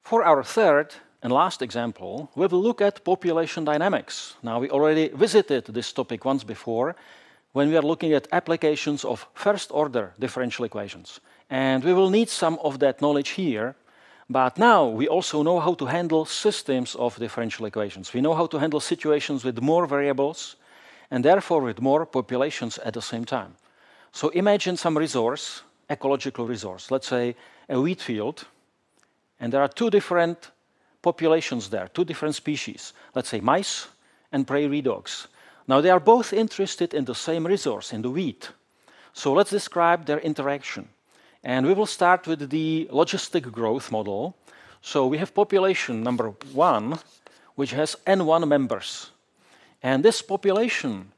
For our third and last example, we will look at population dynamics. Now, we already visited this topic once before when we are looking at applications of first-order differential equations. And we will need some of that knowledge here, but now we also know how to handle systems of differential equations. We know how to handle situations with more variables and therefore with more populations at the same time. So imagine some resource, ecological resource, let's say a wheat field, and there are two different populations there, two different species, let's say mice and prairie dogs. Now they are both interested in the same resource, in the wheat. So let's describe their interaction. And we will start with the logistic growth model. So we have population number 1, which has n1 members. And this population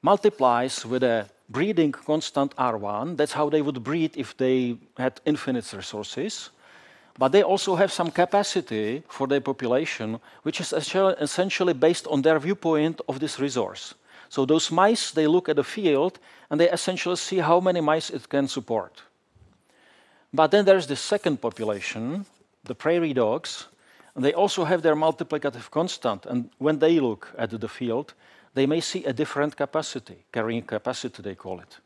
multiplies with a breeding constant R1. That's how they would breed if they had infinite resources. But they also have some capacity for their population, which is essentially based on their viewpoint of this resource. So those mice, they look at the field, and they essentially see how many mice it can support. But then there's the second population, the prairie dogs, and they also have their multiplicative constant. And when they look at the field, they may see a different capacity, carrying capacity, they call it.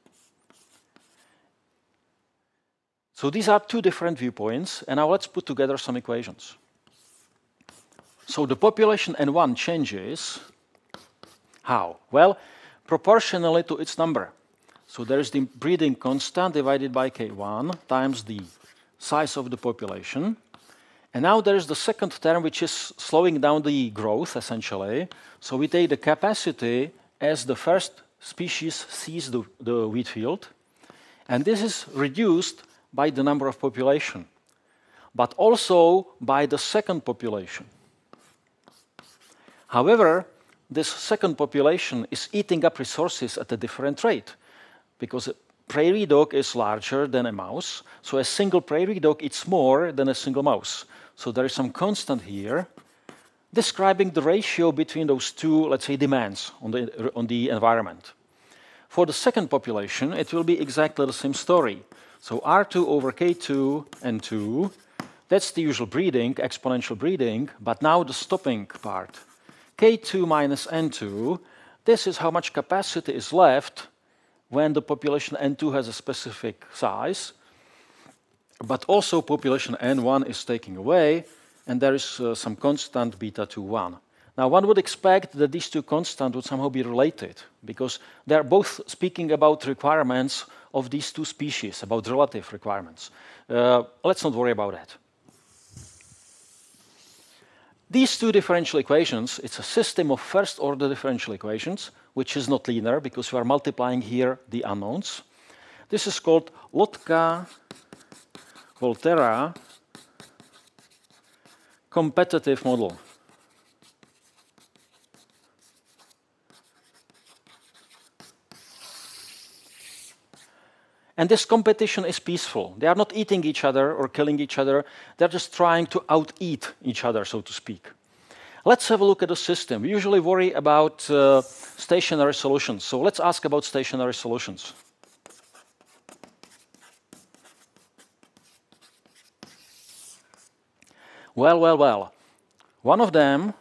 So these are two different viewpoints, and now let's put together some equations. So the population N1 changes. How? Well, proportionally to its number. So there is the breeding constant divided by K1 times the size of the population. And now there is the second term, which is slowing down the growth, essentially. So we take the capacity as the first species sees the wheat field, and this is reduced by the number of population, but also by the second population. However, this second population is eating up resources at a different rate, because a prairie dog is larger than a mouse, so a single prairie dog eats more than a single mouse. So there is some constant here describing the ratio between those two, let's say, demands on the environment. For the second population, it will be exactly the same story. So R2 over K2 and 2, that's the usual breeding, exponential breeding, but now the stopping part. K2 minus N2, this is how much capacity is left when the population N2 has a specific size, but also population N1 is taking away, and there is some constant beta 2,1. Now, one would expect that these two constants would somehow be related, because they're both speaking about requirements of these two species, about relative requirements. Let's not worry about that. These two differential equations, it's a system of first-order differential equations, which is not linear, because we are multiplying here the unknowns. This is called Lotka-Volterra competitive model. And this competition is peaceful. They are not eating each other or killing each other. They're just trying to out-eat each other, so to speak. Let's have a look at the system. We usually worry about stationary solutions. So let's ask about stationary solutions. Well. One of them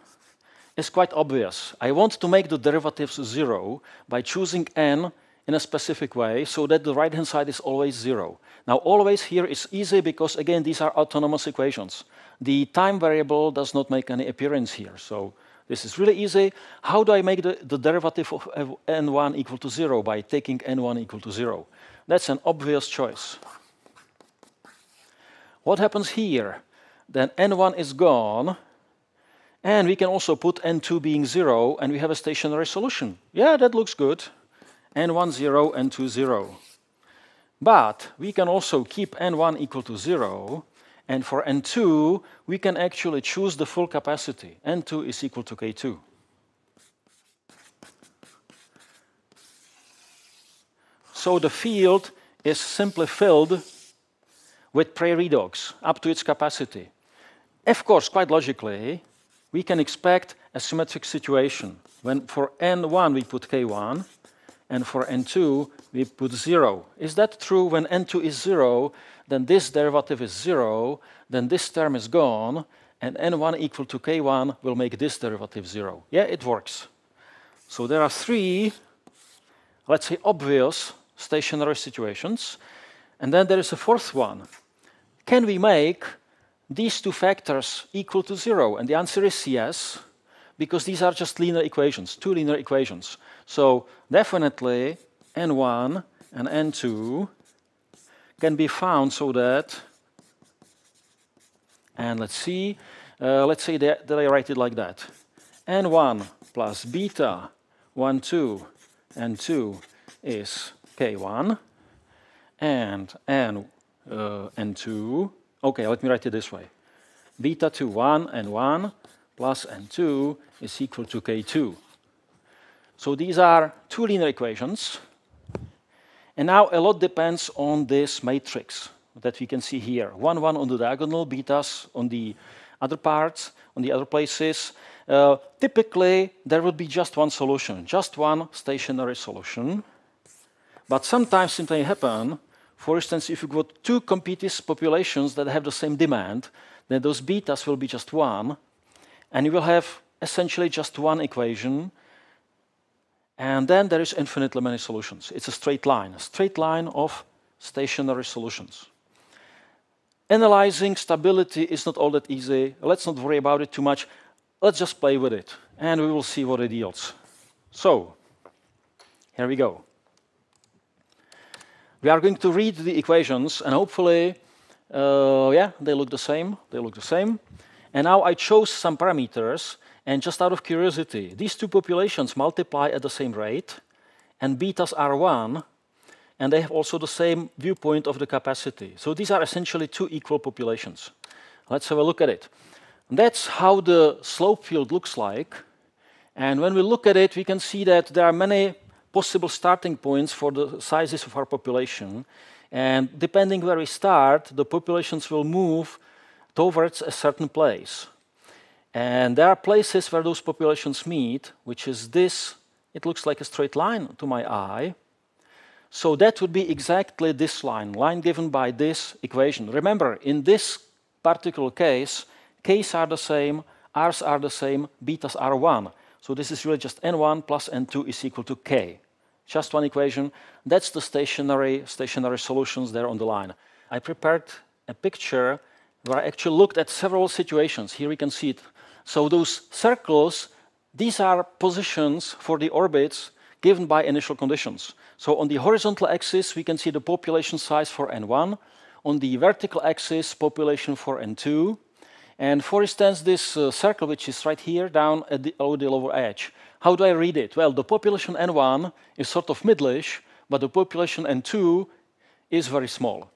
is quite obvious. I want to make the derivatives 0 by choosing n in a specific way so that the right-hand side is always 0. Now, always here is easy because, again, these are autonomous equations. The time variable does not make any appearance here. So this is really easy. How do I make the derivative of n1 equal to 0? By taking n1 equal to 0. That's an obvious choice. What happens here? Then n1 is gone, and we can also put n2 being 0, and we have a stationary solution. Yeah, that looks good. n1 0, n2 0. But we can also keep n1 equal to 0, and for n2, we can actually choose the full capacity. n2 is equal to k2. So the field is simply filled with prairie dogs up to its capacity. Of course, quite logically, we can expect a symmetric situation when for n1 we put k1, and for n2 we put 0. Is that true? When n2 is 0, then this derivative is 0, then this term is gone, and n1 equal to k1 will make this derivative 0. Yeah, it works. So there are 3, let's say, obvious stationary situations. And then there is a 4th one. Can we make these 2 factors equal to 0? And the answer is yes, because these are just linear equations, 2 linear equations. So definitely n1 and n2 can be found so that, and let's say that I write it like that. n1 plus beta 1, 2, n2 is k1, and n2, okay, let me write it this way. Beta 2, 1, n1 plus n2 is equal to k2. So these are 2 linear equations. And now a lot depends on this matrix that we can see here. 1, 1 on the diagonal, betas on the other parts, on the other places. Typically, there would be just one solution, just one stationary solution. But sometimes it may happen, for instance, if you got 2 competing populations that have the same demand, then those betas will be just 1, and you will have essentially just one equation, and then there is infinitely many solutions. It's a straight line of stationary solutions. Analyzing stability is not all that easy. Let's not worry about it too much. Let's just play with it, and we will see what it yields. So, here we go. We are going to read the equations, and hopefully, yeah, they look the same. And now I chose some parameters, and just out of curiosity, these 2 populations multiply at the same rate, and betas are 1, and they have also the same viewpoint of the capacity. So these are essentially 2 equal populations. Let's have a look at it. That's how the slope field looks like. And when we look at it, we can see that there are many possible starting points for the sizes of our population. And depending where we start, the populations will move towards a certain place. And there are places where those populations meet, which is this. It looks like a straight line to my eye. So that would be exactly this line given by this equation. Remember, in this particular case, k's are the same, r's are the same, betas are 1. So this is really just n1 plus n2 is equal to k. Just one equation. That's the stationary solutions there on the line. I prepared a picture where I actually looked at several situations. Here we can see it. So those circles, these are positions for the orbits given by initial conditions. So on the horizontal axis, we can see the population size for n1. On the vertical axis, population for n2. And for instance, this circle, which is right here down at the lower edge, how do I read it? Well, the population n1 is sort of middleish, but the population n2 is very small.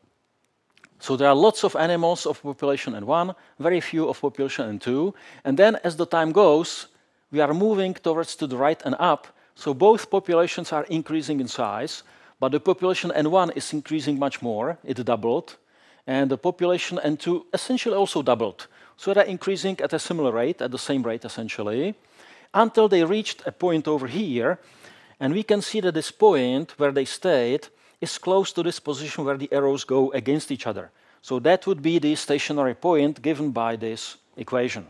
So there are lots of animals of population n1, very few of population n2. And then as the time goes, we are moving towards to the right and up. So both populations are increasing in size, but the population n1 is increasing much more. It doubled. And the population n2 essentially also doubled. So they're increasing at a similar rate, at the same rate essentially, until they reached a point over here. And we can see that this point where they stayed is close to this position where the arrows go against each other. So that would be the stationary point given by this equation.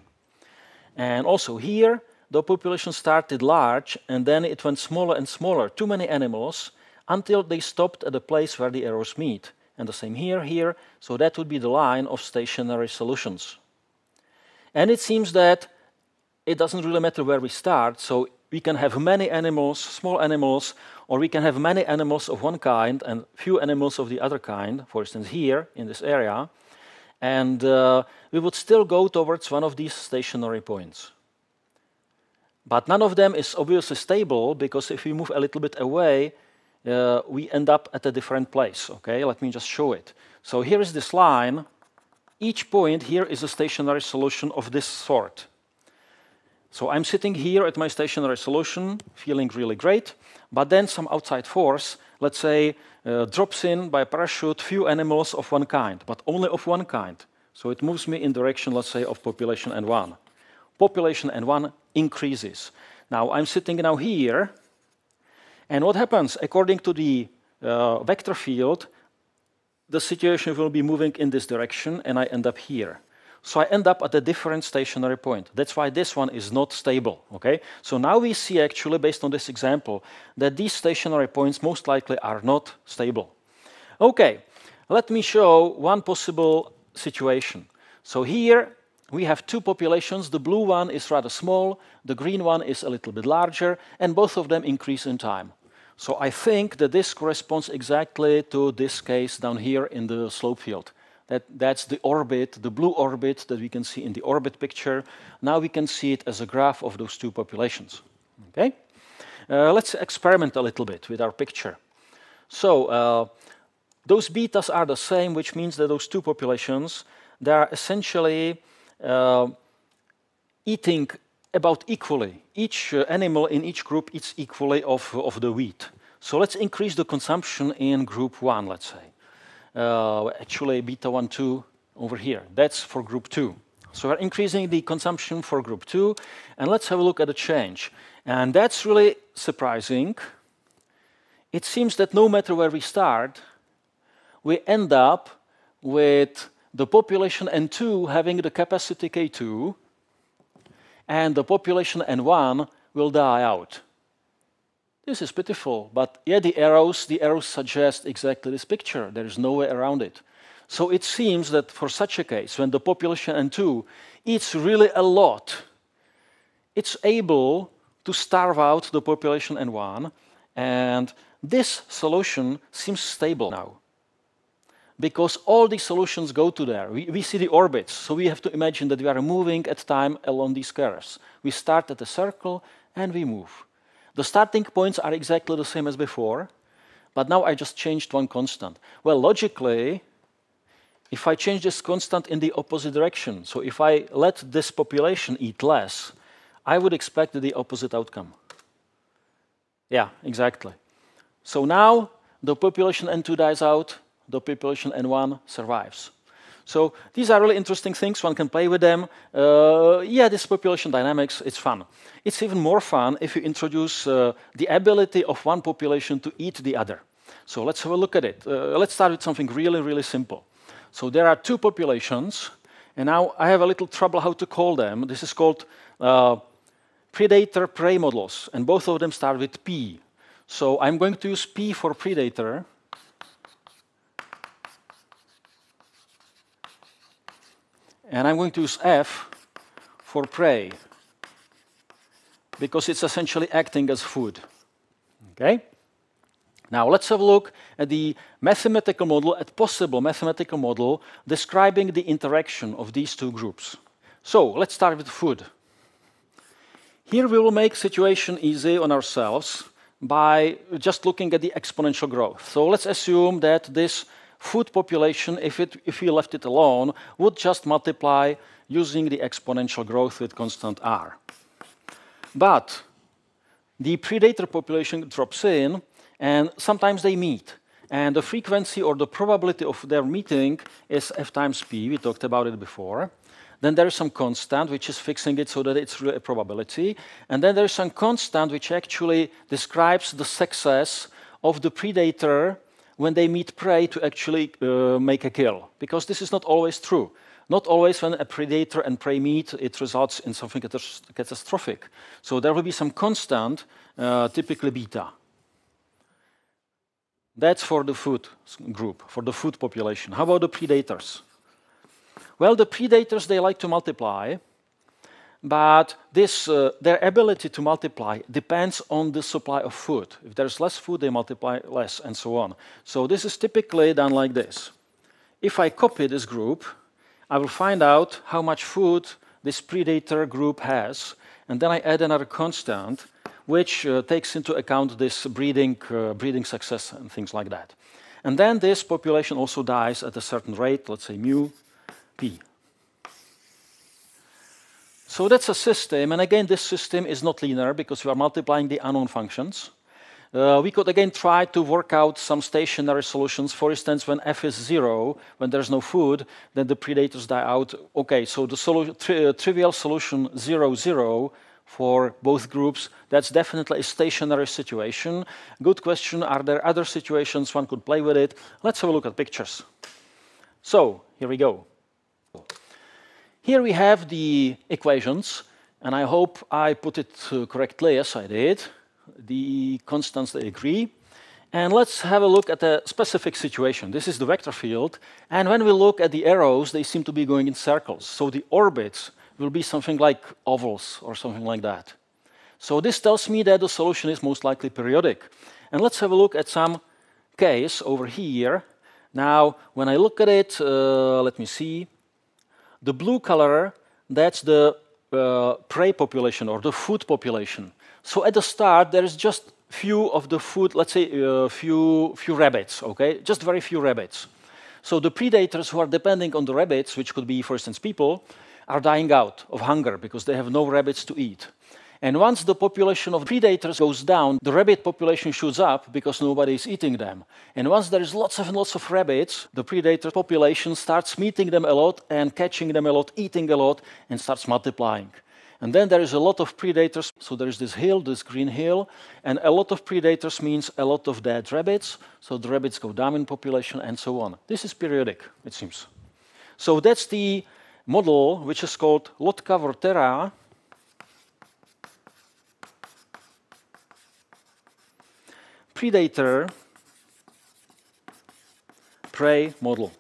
And also here, the population started large, and then it went smaller and smaller, too many animals, until they stopped at the place where the arrows meet. And the same here. So that would be the line of stationary solutions. And it seems that it doesn't really matter where we start. So we can have many animals, small animals, or we can have many animals of one kind and few animals of the other kind, for instance, here in this area. And we would still go towards one of these stationary points. But none of them is obviously stable, because if we move a little bit away, we end up at a different place. Okay, let me just show it. So here is this line. Each point here is a stationary solution of this sort. So I'm sitting here at my stationary solution, feeling really great, but then some outside force, let's say, drops in by parachute few animals of one kind, but only of one kind. So it moves me in direction, let's say, of population n1. Population n1 increases. Now I'm sitting now here, And what happens? According to the vector field, the situation will be moving in this direction, and I end up here. So I end up at a different stationary point. That's why this one is not stable, okay? So now we see actually, based on this example, that these stationary points most likely are not stable. Okay, let me show one possible situation. So here we have two populations. The blue one is rather small, the green one is a little bit larger, and both of them increase in time. So I think that this corresponds exactly to this case down here in the slope field. That's the orbit, the blue orbit that we can see in the orbit picture. Now we can see it as a graph of those two populations. Okay? Let's experiment a little bit with our picture. So those betas are the same, which means that those two populations, they are essentially eating about equally. Each animal in each group eats equally of the wheat. So let's increase the consumption in group 1, let's say. Actually, beta 1, 2 over here. That's for group 2. So we're increasing the consumption for group 2. And let's have a look at the change. And that's really surprising. It seems that no matter where we start, we end up with the population N2 having the capacity K2, and the population N1 will die out. This is pitiful, but yeah, the arrows suggest exactly this picture. There is no way around it. So it seems that for such a case, when the population N2 eats really a lot, it's able to starve out the population N1, and this solution seems stable now. Because all these solutions go to there. We see the orbits, so we have to imagine that we are moving at time along these curves. We start at a circle and we move. The starting points are exactly the same as before, but now I just changed one constant. Well, logically, if I change this constant in the opposite direction, so if I let this population eat less, I would expect the opposite outcome. Yeah, exactly. So now the population N2 dies out, the population N1 survives. So these are really interesting things. One can play with them. Yeah, this population dynamics, it's fun. It's even more fun if you introduce the ability of one population to eat the other. So let's have a look at it. Let's start with something really, really simple. So there are two populations, and now I have a little trouble how to call them. This is called predator-prey models, and both of them start with P. So I'm going to use P for predator, and I'm going to use F for prey, because it's essentially acting as food. Okay? Now let's have a look at the mathematical model, at possible mathematical model describing the interaction of these two groups. So let's start with food. Here we will make situation easy on ourselves by just looking at the exponential growth. So let's assume that this food population, if we left it alone, would just multiply using the exponential growth with constant r. But the predator population drops in, and sometimes they meet. And the frequency or the probability of their meeting is f times p. We talked about it before. Then there is some constant which is fixing it so that it's really a probability. And then there is some constant which actually describes the success of the predator when they meet prey to actually make a kill. Because this is not always true. Not always when a predator and prey meet, it results in something catastrophic. So there will be some constant, typically beta. That's for the food group, for the food population. How about the predators? Well, the predators, they like to multiply, but their ability to multiply depends on the supply of food. If there's less food, they multiply less, and so on. So this is typically done like this. If I copy this group, I will find out how much food this predator group has, and then I add another constant, which takes into account this breeding success and things like that. And then this population also dies at a certain rate, let's say mu p. So that's a system, and again, this system is not linear because we are multiplying the unknown functions. We could again try to work out some stationary solutions. For instance, when f is 0, when there's no food, then the predators die out. Okay, so the trivial solution 0, 0 for both groups. That's definitely a stationary situation. Good question, are there other situations one could play with it? Let's have a look at pictures. So, here we go. Here we have the equations, and I hope I put it correctly. Yes, I did. The constants, they agree. And let's have a look at a specific situation. This is the vector field, and when we look at the arrows, they seem to be going in circles. So the orbits will be something like ovals or something like that. So this tells me that the solution is most likely periodic. And let's have a look at some case over here. Now, when I look at it, let me see. The blue color, that's the prey population or the food population. So at the start, there is just few of the food, let's say few rabbits, okay? Just very few rabbits. So the predators who are depending on the rabbits, which could be, for instance, people, are dying out of hunger because they have no rabbits to eat. And once the population of predators goes down, the rabbit population shoots up because nobody is eating them. And once there is lots and lots of rabbits, the predator population starts meeting them a lot and catching them a lot, eating a lot, and starts multiplying. And then there is a lot of predators, so there is this hill, this green hill, and a lot of predators means a lot of dead rabbits, so the rabbits go down in population and so on. This is periodic, it seems. So that's the model, which is called Lotka-Volterra. Predator-prey model.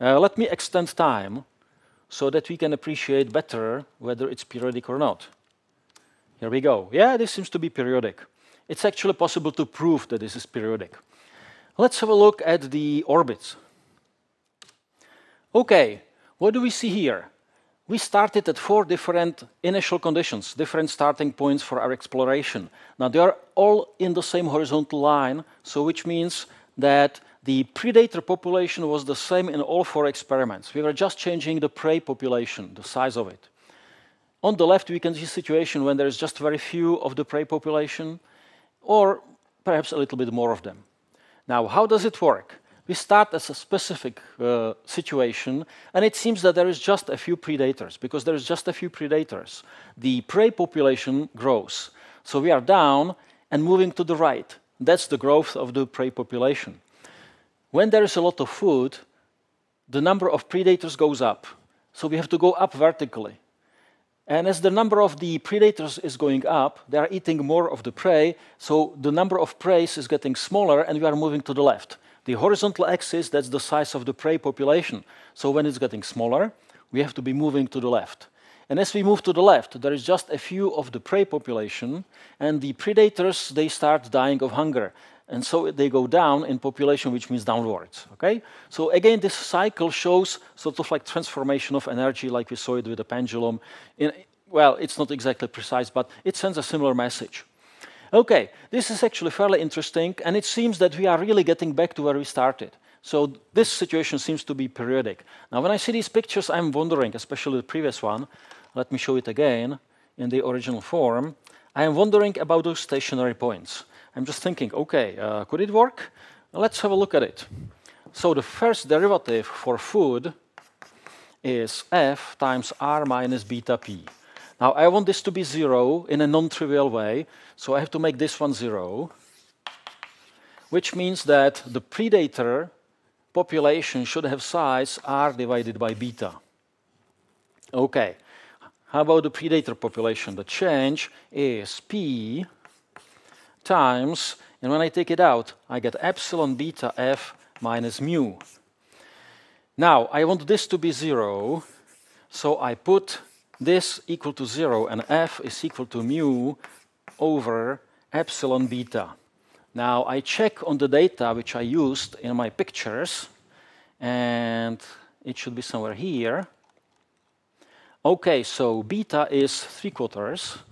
Let me extend time so that we can appreciate better whether it's periodic or not. Here we go. Yeah, this seems to be periodic. It's actually possible to prove that this is periodic. Let's have a look at the orbits. Okay, what do we see here? We started at 4 different initial conditions, different starting points for our exploration. Now, they are all in the same horizontal line, so which means that the predator population was the same in all 4 experiments. We were just changing the prey population, the size of it. On the left, we can see a situation when there is just very few of the prey population, or perhaps a little bit more of them. Now, how does it work? We start as a specific situation, and it seems that there is just a few predators. Because there is just a few predators, the prey population grows. So we are down and moving to the right. That's the growth of the prey population. When there is a lot of food, the number of predators goes up. So we have to go up vertically. And as the number of the predators is going up, they are eating more of the prey, so the number of prey is getting smaller, and we are moving to the left. The horizontal axis, that's the size of the prey population. So when it's getting smaller, we have to be moving to the left. And as we move to the left, there is just a few of the prey population, and the predators, they start dying of hunger. And so they go down in population, which means downwards, okay? So again, this cycle shows sort of like transformation of energy, like we saw it with the pendulum. Well, it's not exactly precise, but it sends a similar message. Okay, this is actually fairly interesting, and it seems that we are really getting back to where we started. So this situation seems to be periodic. Now, when I see these pictures, I'm wondering, especially the previous one, let me show it again in the original form, I am wondering about those stationary points. I'm just thinking, okay, could it work? Let's have a look at it. So the first derivative for food is f times r minus beta p. Now, I want this to be 0 in a non-trivial way, so I have to make this one 0, which means that the predator population should have size r divided by beta. Okay, how about the predator population? The change is p times, and when I take it out, I get epsilon beta f minus mu. Now, I want this to be 0, so I put this equal to 0, and f is equal to mu over epsilon beta. Now, I check on the data which I used in my pictures, and it should be somewhere here. Okay, so beta is 3/4.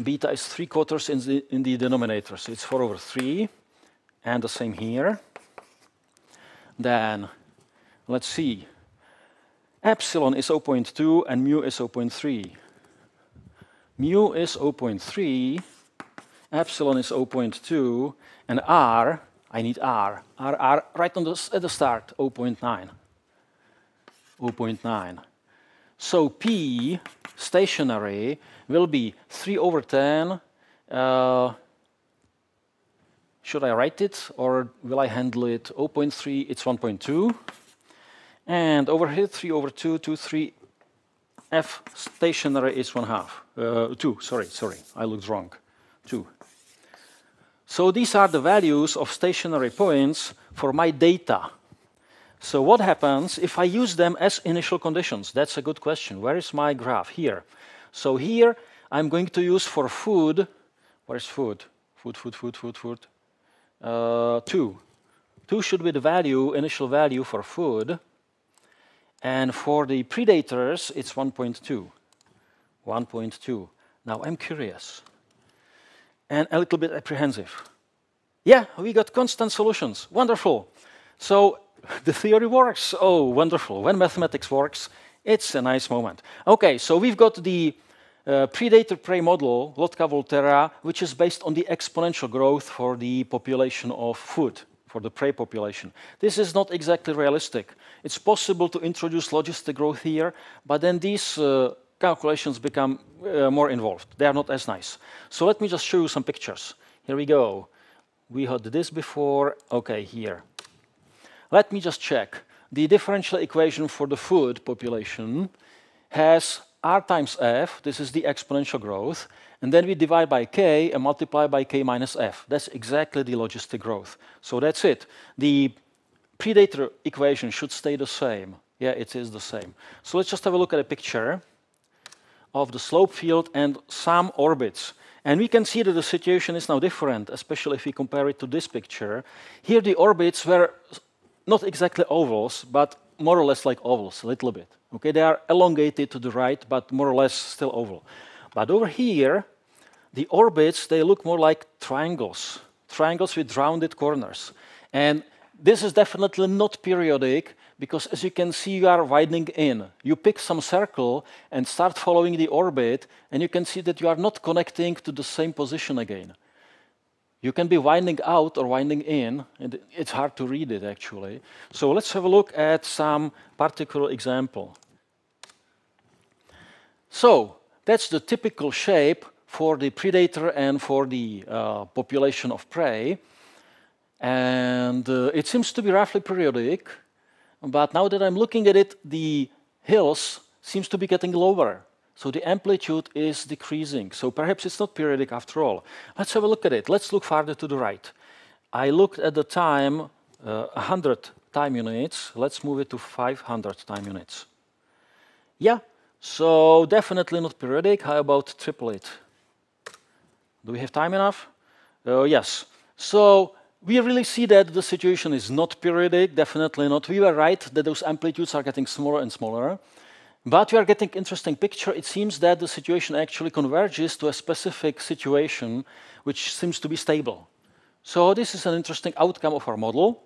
Beta is 3/4 in the denominator, so it's 4/3, and the same here. Then, let's see. Epsilon is 0.2 and mu is 0.3. Mu is 0.3, epsilon is 0.2, and r, I need r right at the start, 0.9. 0.9. So P stationary will be 3 over 10. Should I write it or will I handle it? 0.3, it's 1.2. And over here, 3 over 2, 2, 3. F stationary is 1/2. 2, sorry, I looked wrong. 2. So these are the values of stationary points for my data. So what happens if I use them as initial conditions? That's a good question. Where is my graph? Here. So here I'm going to use for food. Where is food? Food. 2. 2 should be the value, initial value for food. And for the predators, it's 1.2. 1.2. Now I'm curious and a little bit apprehensive. Yeah, we got constant solutions. Wonderful. So the theory works. Oh, wonderful. When mathematics works, it's a nice moment. Okay, so we've got the predator-prey model, Lotka-Volterra, which is based on the exponential growth for the population of food, for the prey population. This is not exactly realistic. It's possible to introduce logistic growth here, but then these calculations become more involved. They are not as nice. So let me just show you some pictures. Here we go. We had this before. Okay, here. Let me just check. The differential equation for the food population has R times F. This is the exponential growth. And then we divide by K and multiply by K minus F. That's exactly the logistic growth. So that's it. The predator equation should stay the same. Yeah, it is the same. So let's just have a look at a picture of the slope field and some orbits. And we can see that the situation is now different, especially if we compare it to this picture. Here the orbits were not exactly ovals, but more or less like ovals, a little bit. Okay, they are elongated to the right, but more or less still oval. But over here, the orbits, they look more like triangles. Triangles with rounded corners. And this is definitely not periodic, because as you can see, you are widening in. You pick some circle and start following the orbit, and you can see that you are not connecting to the same position again. You can be winding out or winding in, and it's hard to read it actually. So let's have a look at some particular example. So that's the typical shape for the predator and for the population of prey. And it seems to be roughly periodic. But now that I'm looking at it, the hills seems to be getting lower. So the amplitude is decreasing. So perhaps it's not periodic after all. Let's have a look at it. Let's look farther to the right. I looked at the time, 100 time units. Let's move it to 500 time units. Yeah, so definitely not periodic. How about triple it? Do we have time enough? Yes. So we really see that the situation is not periodic, definitely not. We were right that those amplitudes are getting smaller and smaller. But we are getting an interesting picture. It seems that the situation actually converges to a specific situation which seems to be stable. So this is an interesting outcome of our model.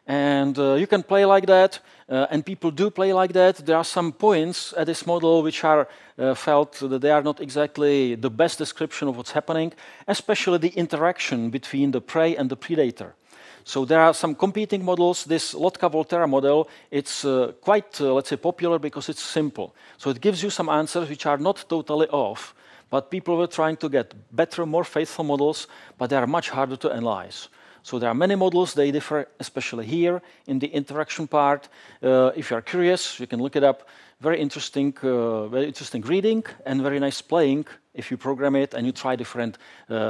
And you can play like that, and people do play like that. There are some points at this model which are felt that they are not exactly the best description of what's happening, especially the interaction between the prey and the predator. So there are some competing models. This Lotka-Volterra model, it's quite, let's say, popular because it's simple. So it gives you some answers which are not totally off, but people were trying to get better, more faithful models, but they are much harder to analyze. So there are many models, they differ, especially here in the interaction part. If you are curious, you can look it up. Very interesting reading and very nice playing if you program it and you try different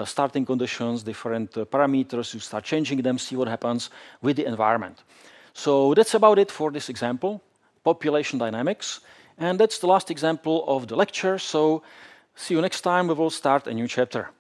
starting conditions, different parameters, you start changing them, see what happens with the environment. So that's about it for this example, population dynamics. And that's the last example of the lecture. So see you next time, we will start a new chapter.